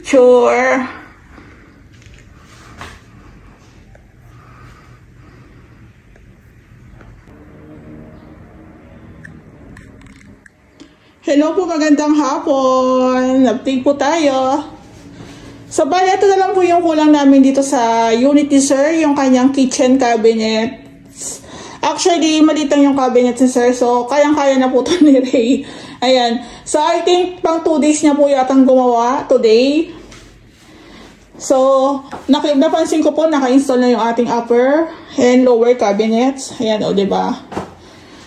picture. Hello po, magandang hapon. Update po tayo. So, bali, ito na lang po yung kulang namin dito sa unit ni Sir, yung kanyang kitchen cabinet. Actually, maliit lang yung cabinet ni Sir, so kayang-kaya na po ito ni Ray. Ayan. So, I think pang 2 days niya po yatang gumawa today. So, napansin ko po, naka-install na yung ating upper and lower cabinets. Ayan, o, diba?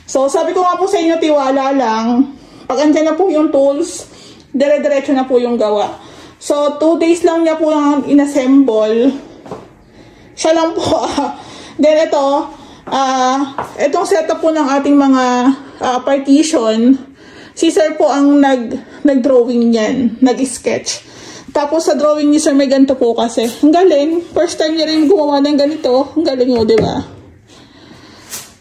So, sabi ko nga po sa inyo, tiwala lang. Pag andyan na po yung tools, dire-diretso na po yung gawa. So, 2 days lang niya po yung inassemble. Siya lang po. Then, itong setup po ng ating mga partition, si Sir po ang nag-drawing niyan, nag-sketch. Tapos, sa drawing ni Sir, may ganito po kasi. Ang galing. First time niya rin gumawa ng ganito. Ang galing mo, diba?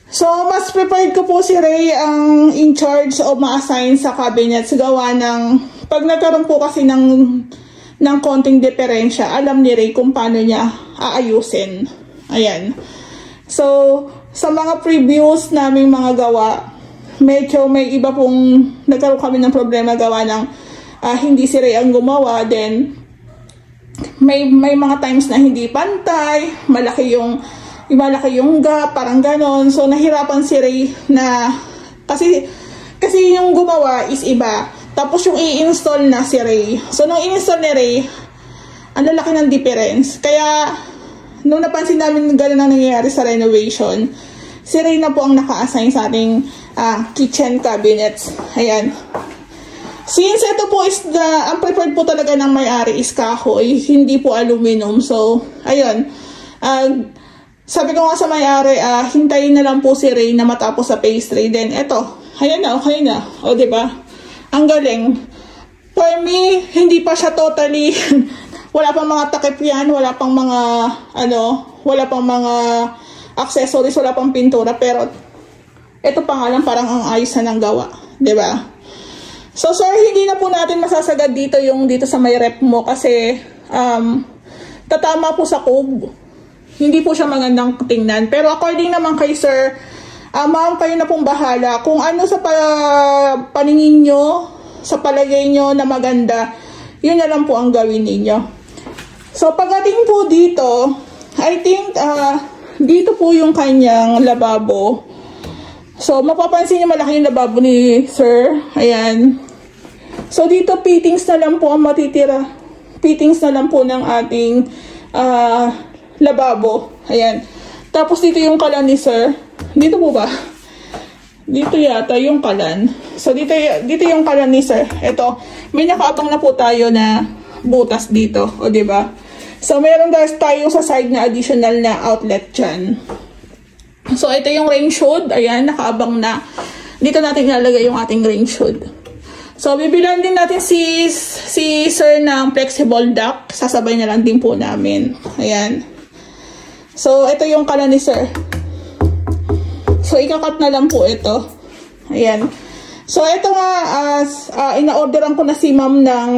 So, mas prepared ko po si Ray ang in charge o ma-assign sa cabinets gawa ng, pag nagkaroon po kasi ng konting diferensya, alam ni Ray kung paano niya aayusin. Ayan. So, sa mga previous naming mga gawa, medyo may iba pong nagkaroon kami ng problema gawa ng hindi si Ray ang gumawa. Then, may mga times na hindi pantay, malaki yung gap, parang ganon. So, nahirapan si Ray na, kasi yung gumawa is iba. Tapos, yung i-install na si Ray. So, nung i-install ni Ray, ang lalaki ng difference. Kaya, nung napansin namin ganon ang nangyayari sa renovation, si Ray na po ang naka-assign sa ating kitchen cabinets. Ayan. Since ito po is ang preferred po talaga ng may-ari is kahoy, hindi po aluminum. So, ayun. Sabi ko nga sa may-ari, hintayin na lang po si Ray na matapos sa pastry. Then, eto. Ayan na, okay na. O, diba? Ang galing. For me, hindi pa siya totally, wala pang mga takip yan, wala pang mga accessories, wala pang pintura. Pero, eto pa nga lang, parang ang ayos na ng gawa. Diba? So, sir, hindi na po natin masasagad dito sa may rep mo kasi, tatama po sa cove. Hindi po siya magandang tingnan. Pero according naman kay Sir, ma'am, kayo na pong bahala. Kung ano sa paningin nyo, sa palagay nyo na maganda, yun na lang po ang gawin ninyo. So, pagdating po dito, I think, dito po yung kanyang lababo. So, mapapansin nyo malaki yung lababo ni Sir. Ayan. So, dito fittings na lang po ang matitira. Fittings na lang po ng ating, lababo. Ayan. Tapos dito yung kalan ni Sir. Dito po ba? Dito yata yung kalan. So dito yung kalan ni Sir. Ito, may nakaabang na po tayo na butas dito, o di ba? So meron tayo sa side na additional na outlet diyan. So ito yung range hood. Ayan, nakaabang na. Dito natin ilalagay yung ating range hood. So bibilan din natin si Sir ng flexible duct. Sasabay na lang din po namin. Ayan. So, ito yung kalan ni Sir. So, ikakat na lang po ito. Ayan. So, ito nga, ina-orderan ko na si ma'am ng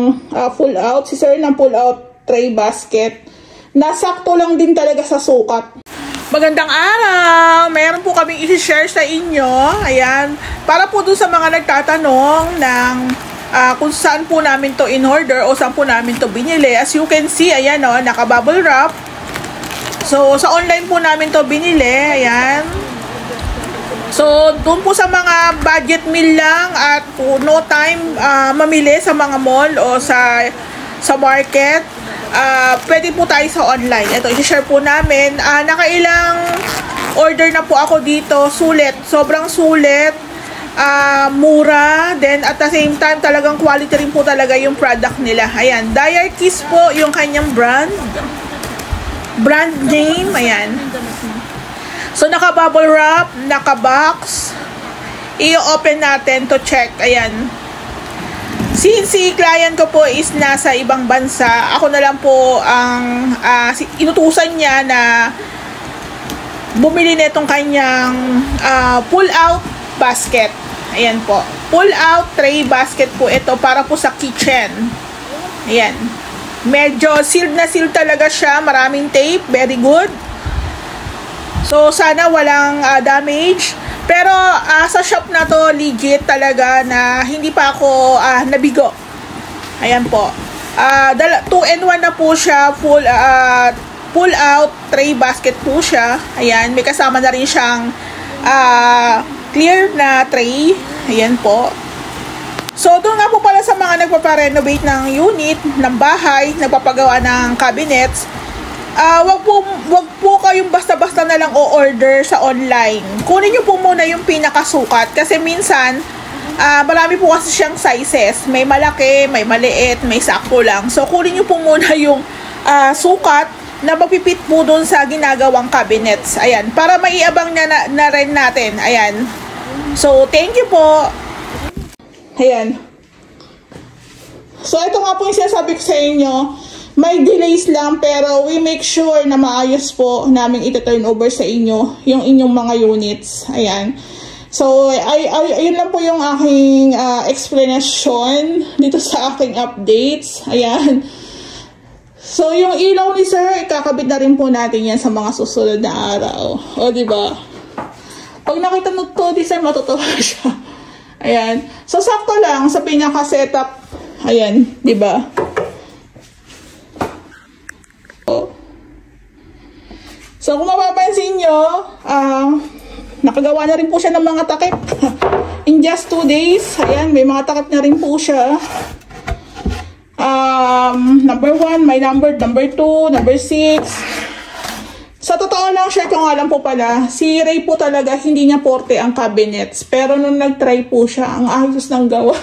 pull out. Si Sir ng pull out tray basket. Nasakto lang din talaga sa sukat. Magandang araw! Mayroon po kaming i-share sa inyo. Ayan. Para po dun sa mga nagtatanong ng kung saan po namin to in order o saan po namin to binili. As you can see, ayan o, naka-bubble wrap. So, sa online po namin to binili. Ayan. So, doon po sa mga budget meal lang at no time mamili sa mga mall o sa market, pwede po tayo sa online. Ito, i-share po namin. Nakailang order na po ako dito. Sulit. Sobrang sulit. Mura. Then, at the same time, talagang quality rin po talaga yung product nila. Ayan. Diarkiss po yung kanyang brand name, ayan. So, naka-bubble wrap, naka-box. I-open natin to check, ayan. Since si client ko po is nasa ibang bansa, ako na lang po ang inutusan niya na bumili na itong kanyang pull-out basket. Ayan po. Pull-out tray basket po ito para po sa kitchen. Ayan. Medyo sealed na sealed talaga siya. Maraming tape. Very good. So, sana walang damage. Pero, sa shop na to, legit talaga na hindi pa ako nabigo. Ayan po. 2-in-1 na po siya. Pull out tray basket po siya. Ayan. May kasama na rin siyang clear na tray. Ayan po. So, doon nga po pala sa mga nagpaparenovate ng unit, ng bahay, nagpapagawa ng cabinets, wag po kayong basta-basta na lang o-order sa online. Kunin nyo po muna yung pinakasukat kasi minsan, marami po kasi siyang sizes. May malaki, may maliit, may sakto lang. So, kunin nyo po muna yung sukat na magpipit po doon sa ginagawang cabinets. Ayan, para maiabang na rin natin. Ayan. So, thank you po. Ayan. So, ito nga po yung sinasabi ko sa inyo. May delays lang pero we make sure na maayos po namin ito-turn over sa inyo yung inyong mga units. Ayan. So, ayun lang po yung aking explanation dito sa aking updates. Ayan. So, yung ilaw ni sir, ikakabit na rin po natin yan sa mga susunod na araw. O, diba? Pag nakita nyo to, di sir, matutuwa siya. Ayan. So, sakto lang sa pinaka-setup. Ayan. Diba? So, kung mapapansin nyo, nakagawa na rin po siya ng mga takip. In just 2 days. Ayan. May mga takip na rin po siya. Number 1, may number 2, number 6. Sa totoo lang, share ko nga lang po pala, si Ray po talaga, hindi niya porte ang cabinets. Pero nung nag-try po siya, ang ayos ng gawa,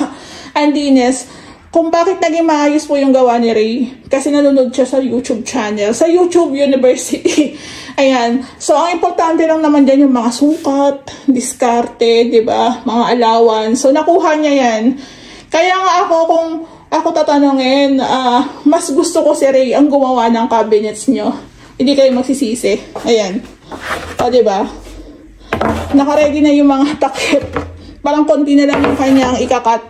ang linis. Kung bakit naging maayos po yung gawa ni Ray, kasi nanonood siya sa YouTube channel, sa YouTube University. Ayan. So, ang importante lang naman dyan yung mga sukat, diskarte, diba? Mga allowance. So, nakuha niya yan. Kaya nga ako, kung ako tatanungin, mas gusto ko si Ray ang gumawa ng cabinets nyo. Hindi kayo magsisisi. Ayan. O, diba? Nakaready na yung mga takip. Parang konti na lang yung kanyang ikakat.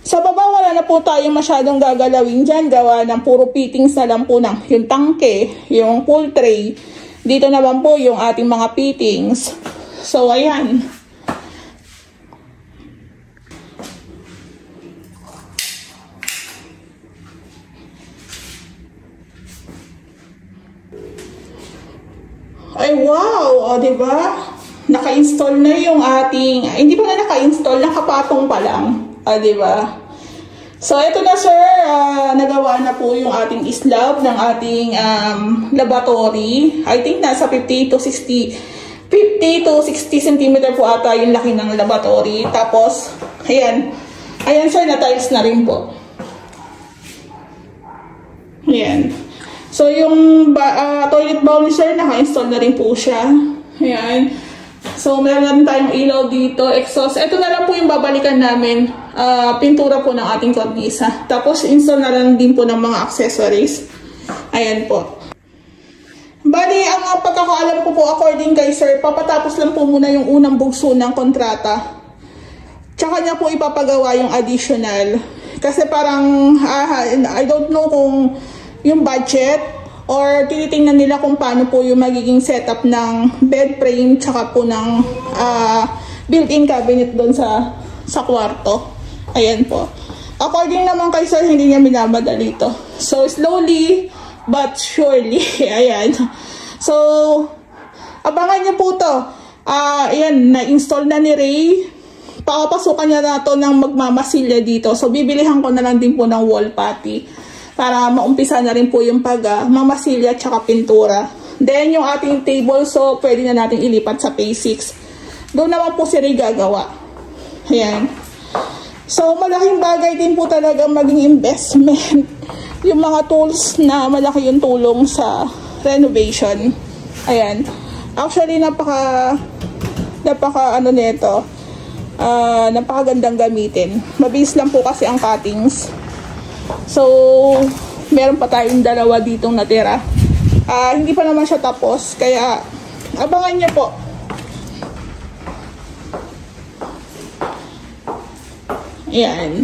Sa baba, wala na po tayong masyadong gagalawin dyan. Gawa ng puro fittings na lang po ng yung tangke, yung pull tray. Dito naman po yung ating mga fittings. So, ayan. Ay, wow! O, diba? Naka-install na yung ating, hindi pa na naka-install, nakapatong pa lang. O, diba? So, ito na, sir. Nagawa na po yung ating slab ng ating laboratory. I think nasa 50 to 60 cm po ata yung laki ng laboratory. Tapos, ayan. Ayan, sir, na-tiles na rin po. Ayan. So, yung toilet bowl ni sir, naka-install na rin po siya. Ayan. So, meron na rin tayong ilaw dito, exhaust. Ito na lang po yung babalikan namin. Pintura po ng ating kornisa. Tapos, install na lang din po ng mga accessories. Ayan po. Bali, ang pagkakaalam ko po, according kay sir, papatapos lang po muna yung unang bugso ng kontrata. Tsaka niya po ipapagawa yung additional. Kasi parang, I don't know kung yung budget or tinitingnan nila kung paano po yung magiging setup ng bed frame tsaka po ng built-in cabinet doon sa kwarto. Ayan po. According naman kay sir, hindi niya minamadali ito. So, slowly but surely. Ayan. So, abangan niyo po to. Ayan, na-install na ni Ray. Papasukan niya na to ng magmamasilya dito. So, bibilihan ko na lang din po ng wall putty para maumpisa na rin po yung mamasilya at saka pintura. Then, yung ating table, so, pwede na natin ilipat sa P6. Doon naman po si Ray gagawa. Ayan. So, malaking bagay din po talaga maging investment. Yung mga tools na malaki yung tulong sa renovation. Ayan. Actually, napaka napakagandang gamitin. Mabilis lang po kasi ang cuttings. So, meron pa tayong dalawa ditong natira. Hindi pa naman siya tapos. Kaya, abangan niyo po. Ayan.